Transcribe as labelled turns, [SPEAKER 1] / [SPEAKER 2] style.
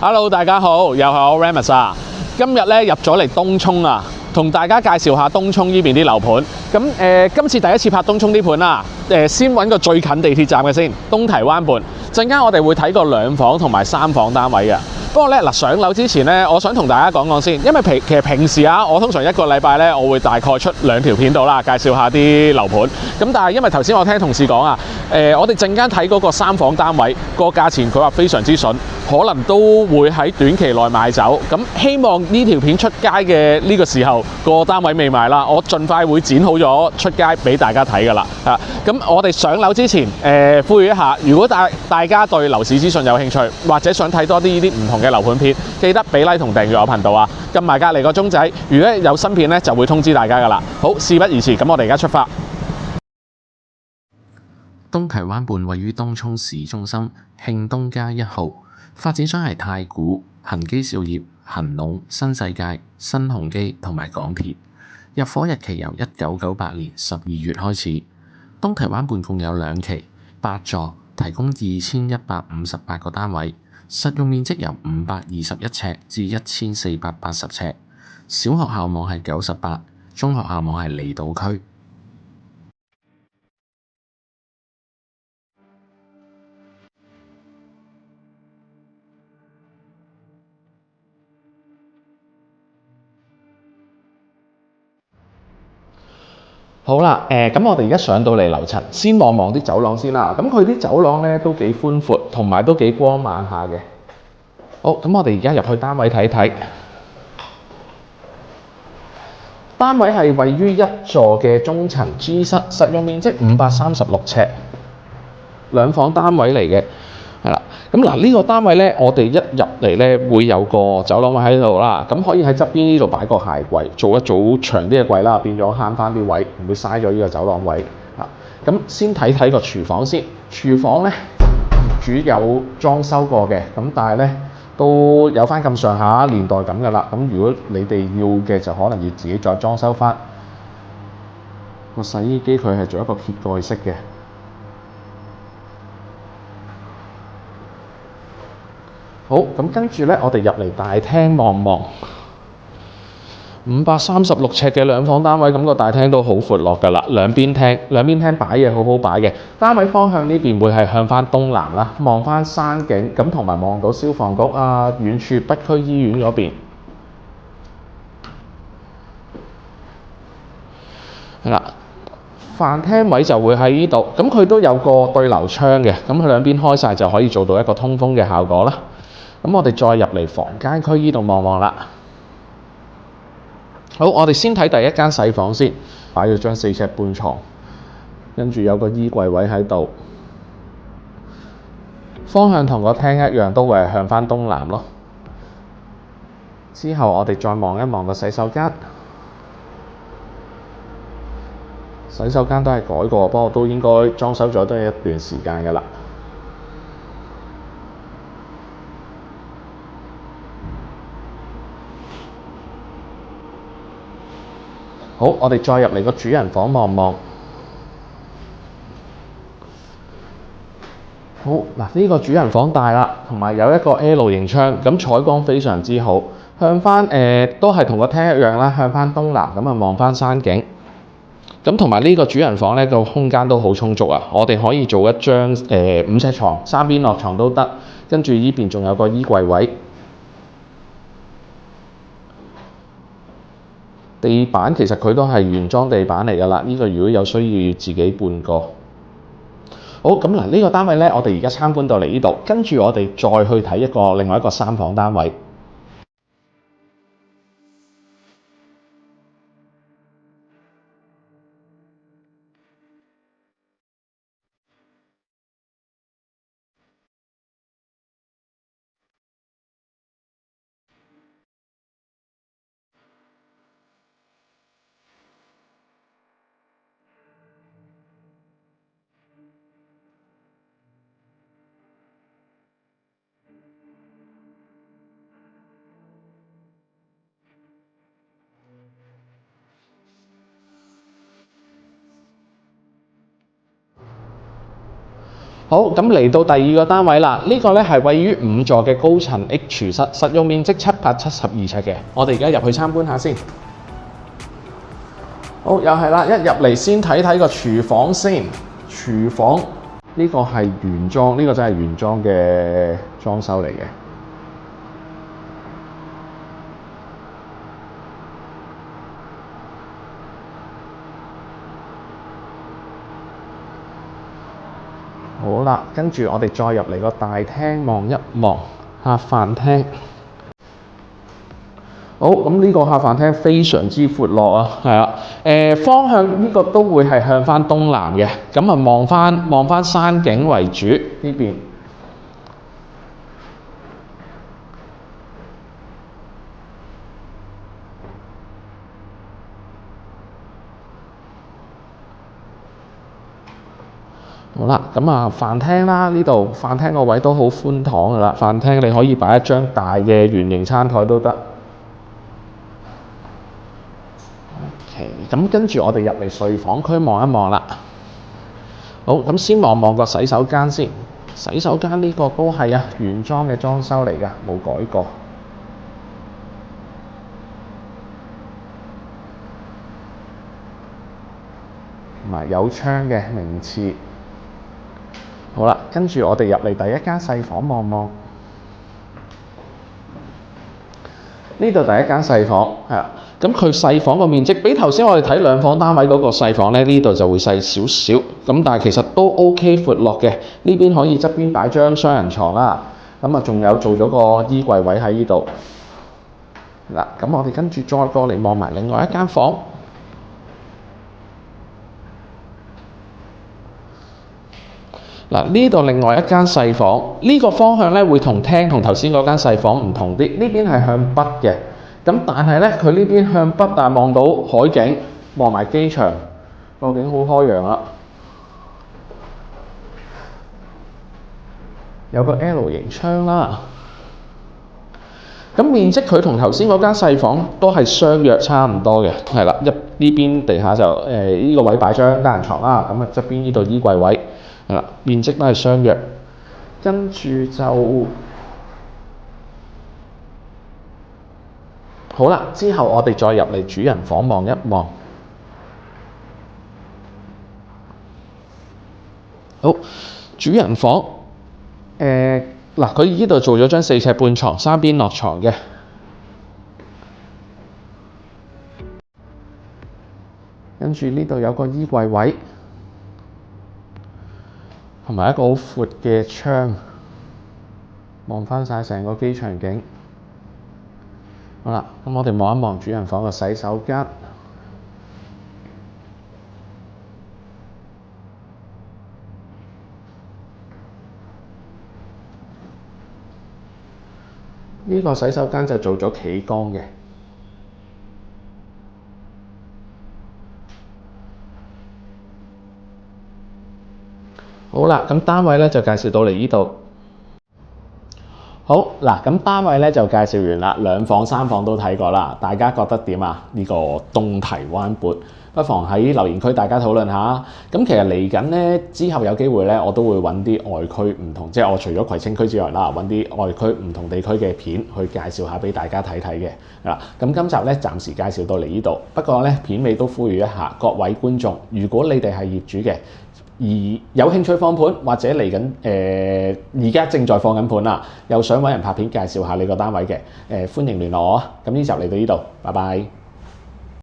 [SPEAKER 1] Hello， 大家好，又係我 Remus 啊。今日咧入咗嚟東涌啊，同大家介紹下東涌呢邊啲樓盤。咁今次第一次拍東涌啲盤啦。先揾個最近地鐵站嘅先，東堤灣畔。陣間我哋會睇個2房同埋3房單位嘅。不過咧嗱，上樓之前咧，我想同大家講講先，因為其實平時啊，我通常一個禮拜咧，我會大概出2條片到啦，介紹下啲樓盤。咁但係因為頭先我聽同事講啊，我哋陣間睇嗰個3房單位個價錢，佢話非常之筍，可能都會喺短期內賣走。咁希望呢條片出街嘅呢個時候，個單位未賣啦，我盡快會剪好咗出街俾大家睇㗎啦。咁我哋上樓之前，呼籲一下，如果大家對樓市資訊有興趣，或者想睇多啲呢啲唔同嘅樓盤片，記得俾 like 同訂閱我頻道啊，撳埋隔離個鐘仔，如果有新片咧就會通知大家㗎啦。好，事不宜遲，咁我哋而家出發。
[SPEAKER 2] 東堤灣畔位於東涌市中心慶東街1號，發展商係太古、恒基兆業、恒隆、新世界、新鴻基同埋港鐵。入伙日期由1998年12月開始。東堤灣畔共有2期8座，提供2158個單位，實用面積由521尺至1480尺。小學校網係98，中學校網係離島區。
[SPEAKER 1] 好啦，咁我哋而家上到嚟樓層，先望望啲走廊先啦。咁佢啲走廊咧都幾寬闊，同埋都幾光猛下嘅。好，咁我哋而家入去單位睇睇。單位係位於1座嘅中層 G 室，實用面積536尺，2房單位嚟嘅。係啦，咁嗱呢個單位咧，我哋一入嚟咧會有個走廊位喺度啦，咁可以喺側邊呢度擺個鞋櫃，做一組長啲嘅櫃啦，變咗慳翻啲位，唔會嘥咗呢個走廊位。咁先睇睇個廚房先，廚房咧主有裝修過嘅，咁但係咧都有翻咁上下年代感㗎啦。咁如果你哋要嘅就可能要自己再裝修翻。個洗衣機佢係做一個揭蓋式嘅。好，咁跟住咧，我哋入嚟大廳望望，536尺嘅2房單位，咁個大廳都好闊落㗎啦。兩邊廳擺嘢好好擺嘅。單位方向呢邊會係向翻東南啦，望翻山景，咁同埋望到消防局啊，遠處北區醫院嗰邊。係啦，飯廳位就會喺呢度，咁佢都有個對流窗嘅，咁佢兩邊開晒就可以做到一個通風嘅效果啦。咁我哋再入嚟房間區呢度望望啦。好，我哋先睇第一間細房先，擺咗張4尺半床，跟住有個衣櫃位喺度。方向同個廳一樣，都會係向翻東南咯。之後我哋再望一望個洗手間，洗手間都係改過，不過都應該裝修咗都係一段時間㗎啦。好，我哋再入嚟個主人房望望。好，嗱呢個主人房大啦，同埋有一個 L 型窗，咁採光非常之好。向翻都係同個廳一樣啦，向翻東南咁啊望翻山景。咁同埋呢個主人房咧個空間都好充足啊，我哋可以做一張5尺床，3邊落床都得。跟住呢邊仲有個衣櫃位。地板其實佢都係原裝地板嚟㗎啦，呢個如果有需要自己換過。好，咁嗱呢個單位咧，我哋而家參觀到嚟呢度，跟住我哋再去睇另外一個3房單位。好，咁嚟到第二個單位啦，呢個咧係位於5座嘅高層 H 廚室，實用面積772尺嘅。我哋而家入去參觀下先。好，又係啦，一入嚟先睇睇個廚房先。廚房呢個係原裝，呢個真係原裝嘅裝修嚟嘅。好啦，跟住我哋再入嚟個大廳望一望客飯廳。好，咁呢個客飯廳非常之闊落啊，係啊，方向呢個都會係向翻東南嘅，咁啊望翻山景為主呢邊。好啦，咁啊飯廳啦，呢度飯廳個位都好寬敞噶啦，飯廳你可以擺一張大嘅圓形餐台都得。OK， 咁跟住我哋入嚟睡房區望一望啦。好，咁先望望個洗手間先。洗手間呢個都係啊原裝嘅裝修嚟㗎，冇改過。同埋有窗嘅名廁。好啦，跟住我哋入嚟第一間細房望望。呢度第一間細房係啦，咁佢細房個面積比頭先我哋睇兩房單位嗰個細房咧，呢度就會細少少，咁但係其實都 OK 闊落嘅。呢邊可以側邊擺張雙人床啦，咁啊仲有做咗個衣櫃位喺呢度。嗱，咁我哋跟住再過嚟望埋另外一間房。嗱，呢度另外一間細房，呢個方向咧會同廳同頭先嗰間細房唔同啲，呢邊係向北嘅，咁但係咧佢呢邊向北，但係望到海景，望埋機場，個景好開揚啊！有個 L 型窗啦，咁面積佢同頭先嗰間細房都係相約差唔多嘅，係啦，呢邊地下就呢個位擺張單人床啦，咁啊側邊呢度衣櫃位。係啦，面積都係相約，跟住就好啦。之後我哋再入嚟主人房望一望。好，主人房嗱，佢呢度做咗張4尺半床，三邊落床嘅。跟住呢度有個衣櫃位。同埋一個好闊嘅窗，望翻晒成個機場景。好啦，咁我哋望一望主人房個洗手間。呢個洗手間就做咗企缸嘅。好啦，咁單位咧就介紹到嚟呢度。好嗱，咁單位咧就介紹完啦，2房3房都睇過啦，大家覺得點啊？呢個東堤灣砵，不妨喺留言區大家討論下。咁其實嚟緊咧，之後有機會咧，我都會揾啲外區唔同，即係我除咗葵青區之外啦，揾啲外區唔同地區嘅片去介紹下俾大家睇睇嘅。嗱，咁今集咧暫時介紹到嚟呢度，不過咧片尾都呼籲一下各位觀眾，如果你哋係業主嘅，而有興趣放盤或者嚟緊而家正在放緊盤啦，又想揾人拍片介紹下你個單位嘅，歡迎聯絡我啊！咁呢集嚟到呢度，拜拜。